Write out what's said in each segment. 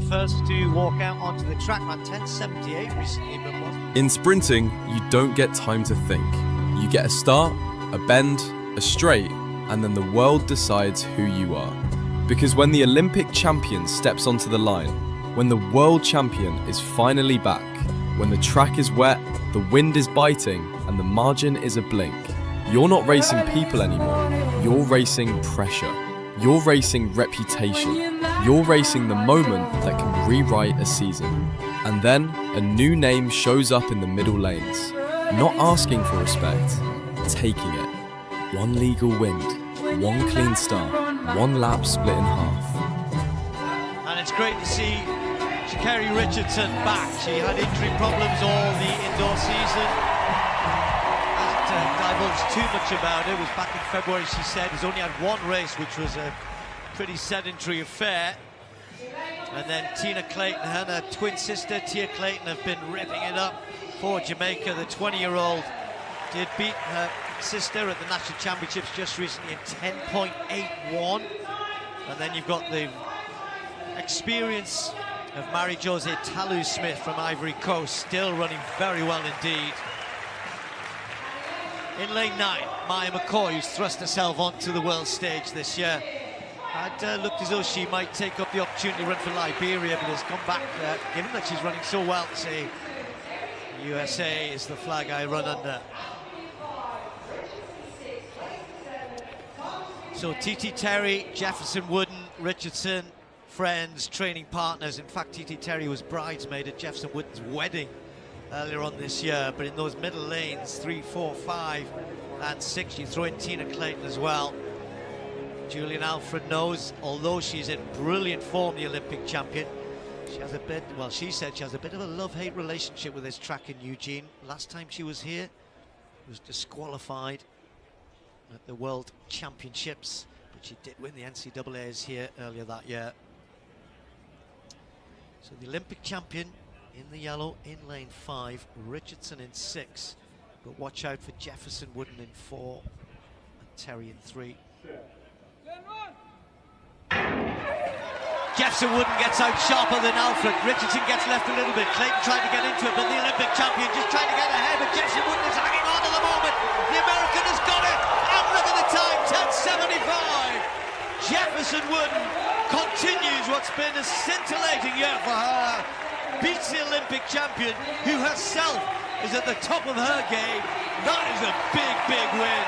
first to walk out onto the track, man. 10:78 recently, but wasn't. In sprinting, you don't get time to think. You get a start, a bend, a straight, and then the world decides who you are. Because when the Olympic champion steps onto the line, when the world champion is finally back, when the track is wet, the wind is biting, and the margin is a blink, you're not racing people anymore. You're racing pressure. You're racing reputation. You're racing the moment that can rewrite a season. And then a new name shows up in the middle lanes. Not asking for respect, taking it. One legal wind, one clean start, one lap split in half. And it's great to see Sha'Carri Richardson back. She had injury problems all the indoor season. Hasn't divulged too much about it. It was back in February, she said. Has only had one race, which was a pretty sedentary affair. And then Tina Clayton and her twin sister, Tia Clayton, have been ripping it up for Jamaica. The 20-year-old did beat her sister at the National Championships just recently in 10.81. And then you've got the experience of Mary-Josée Talu-Smith from Ivory Coast, still running very well indeed. In lane 9, Maya McCoy, who's thrust herself onto the world stage this year, had looked as though she might take up the opportunity to run for Liberia, but has come back, given that she's running so well, to say USA is the flag I run under. So TT Terry, Jefferson Wooden, Richardson, friends, training partners. In fact, TT Terry was bridesmaid at Jefferson Wooden's wedding earlier on this year. But in those middle lanes, 3, 4, 5 and 6, you throw in Tina Clayton as well. Julian Alfred knows, although she's in brilliant form, the Olympic champion, she has a bit, well, she said she has a bit of a love-hate relationship with this track in Eugene. Last time she was here, she was disqualified at the World Championships, but she did win the NCAAs here earlier that year. So the Olympic champion in the yellow in lane 5, Richardson in 6, but watch out for Jefferson Wooden in 4 and Terry in 3. Jefferson Wooden gets out sharper than Alfred. Richardson gets left a little bit. Clayton trying to get into it, but the Olympic champion just trying to get ahead, but Jefferson Wooden is hanging on at the moment. The American has got it, and look at the time, 10:75. Jefferson Wooden continues what's been a scintillating year for her. Beats the Olympic champion, who herself is at the top of her game. That is a big, big win.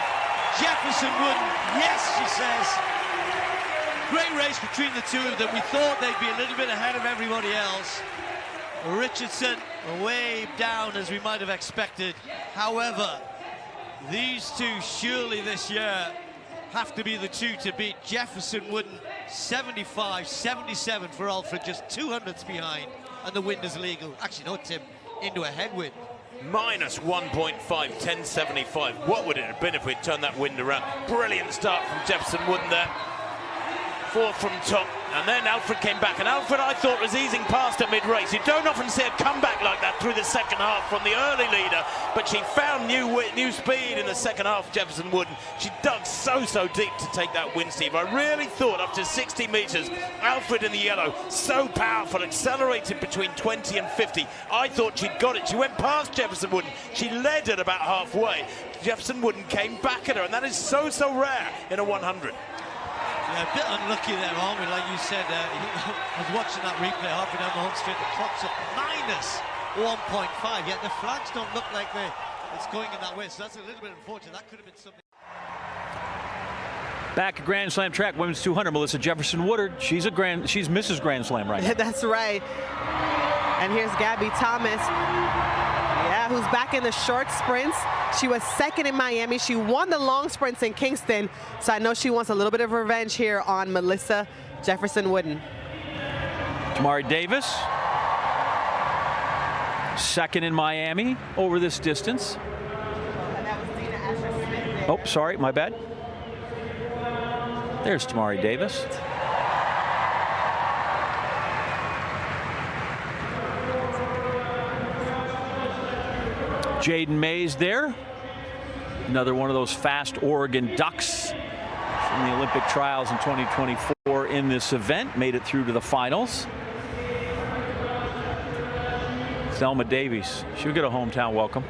Jefferson Wooden, yes, she says. Great race between the two of them. We thought they'd be a little bit ahead of everybody else. Richardson way down as we might have expected. However, these two surely this year have to be the two to beat. Jefferson Wooden 75-77 for Alfred, just 200ths behind, and the wind is legal. Actually, no, Tim, into a headwind. Minus 1.5, 10.75. What would it have been if we'd turned that wind around? Brilliant start from Jefferson Wooden there. 4th from top, and then Alfred came back, and Alfred I thought was easing past at mid-race. You don't often see a comeback like that through the second half from the early leader, but she found new speed in the second half, Jefferson Wooden. She dug so deep to take that win, Steve. I really thought up to 60 metres, Alfred in the yellow, so powerful, accelerated between 20 and 50. I thought she'd got it. She went past Jefferson Wooden. She led at about halfway. Jefferson Wooden came back at her, and that is so rare in a 100. Yeah, a bit unlucky there, aren't we? Like you said, I was watching that replay halfway down the home straight. The clock's up minus 1.5. Yet the flags don't look like it's going in that way. So that's a little bit unfortunate. That could have been something. Back at Grand Slam track, women's 200, Melissa Jefferson Woodard. She's Mrs. Grand Slam right now. That's right. And here's Gabby Thomas. Yeah, who's back in the short sprints. She was second in Miami. She won the long sprints in Kingston. So I know she wants a little bit of revenge here on Melissa Jefferson Wooden. Tamari Davis, second in Miami over this distance. And that was Dina Asher-Smith. Oh, sorry, my bad. There's Tamari Davis. Jaden Mays there. Another one of those fast Oregon Ducks from the Olympic trials in 2024 in this event. Made it through to the finals. Thelma Davies. She'll get a hometown welcome.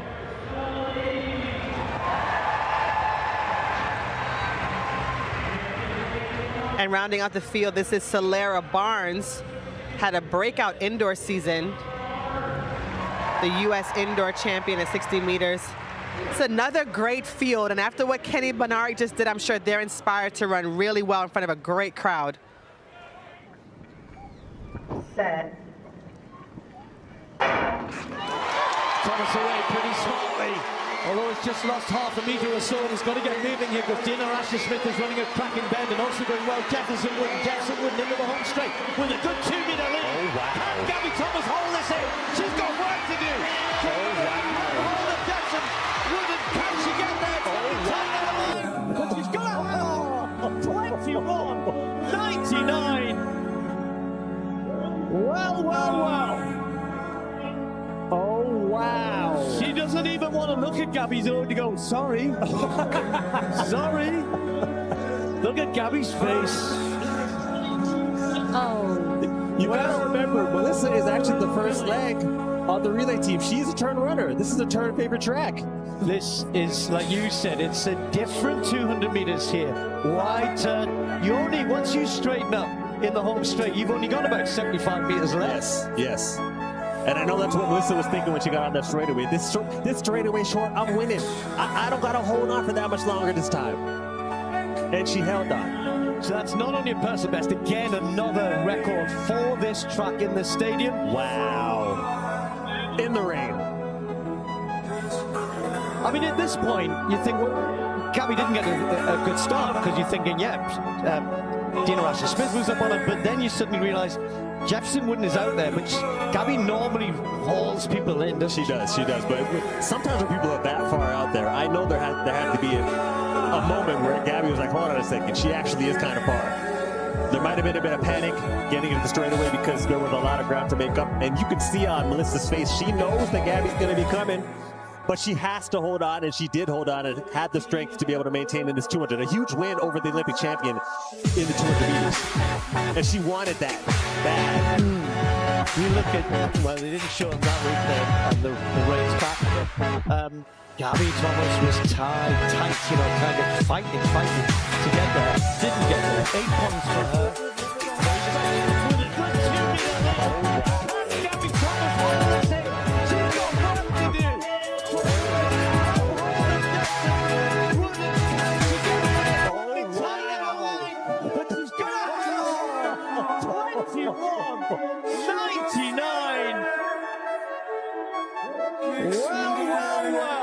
And rounding out the field, this is Celera Barnes. Had a breakout indoor season. The U.S. indoor champion at 60 meters. It's another great field, and after what Kenny Benari just did, I'm sure they're inspired to run really well in front of a great crowd. Set. Thomas away pretty smartly, although it's just lost half a metre or so, and he's got to get moving here because Dina Asher-Smith is running a cracking bend and also going well. Jefferson Wooden into the home straight with a good 2 metre lead. Oh, wow. Can Gabby Thomas hold this in? She's got work to do. Hold of Jefferson Wooden. Can she get there? But she's got it. 21.99. Well. Oh, wow. She doesn't even want to look at Gabby's own to go, sorry. Sorry. Look at Gabby's face. Oh. You gotta remember, Melissa is actually the first leg on the relay team. She's a turn runner. This is a turn favorite track. This is, like you said, it's a different 200 meters here. Wide turn. You only, once you straighten up in the home straight, you've only got about 75 meters left. Yes. And I know that's what Melissa was thinking when she got on that straightaway. This straightaway short, I'm winning. I don't got to hold on for that much longer this time. And she held on. So that's not only a personal best, again, another record for this track in the stadium. Wow. In the rain. I mean, at this point, you think, well, Gabby didn't get a good start because you're thinking, Dina Asher-Smith was up on it, but then you suddenly realize Jefferson Wooden is out there, but Gabby normally hauls people in, doesn't she? She does, but sometimes when people are that far out there, I know there had to be a moment where Gabby was like, hold on a second, she actually is kind of far. There might have been a bit of panic getting into the straightaway because there was a lot of ground to make up, and you can see on Melissa's face, she knows that Gabby's going to be coming, but she has to hold on, and she did hold on and had the strength to be able to maintain in this 200. A huge win over the Olympic champion in the 200 meters. And she wanted that bad. You look at, well, they didn't show him that replay on the race back. Gabby Thomas was tight, you know, kind of fighting to get there. Didn't get there. 8 points for her. With a good 2 meter lead. Gabby Thomas won the thing. She's got work to do. But she's got 21.99. Well.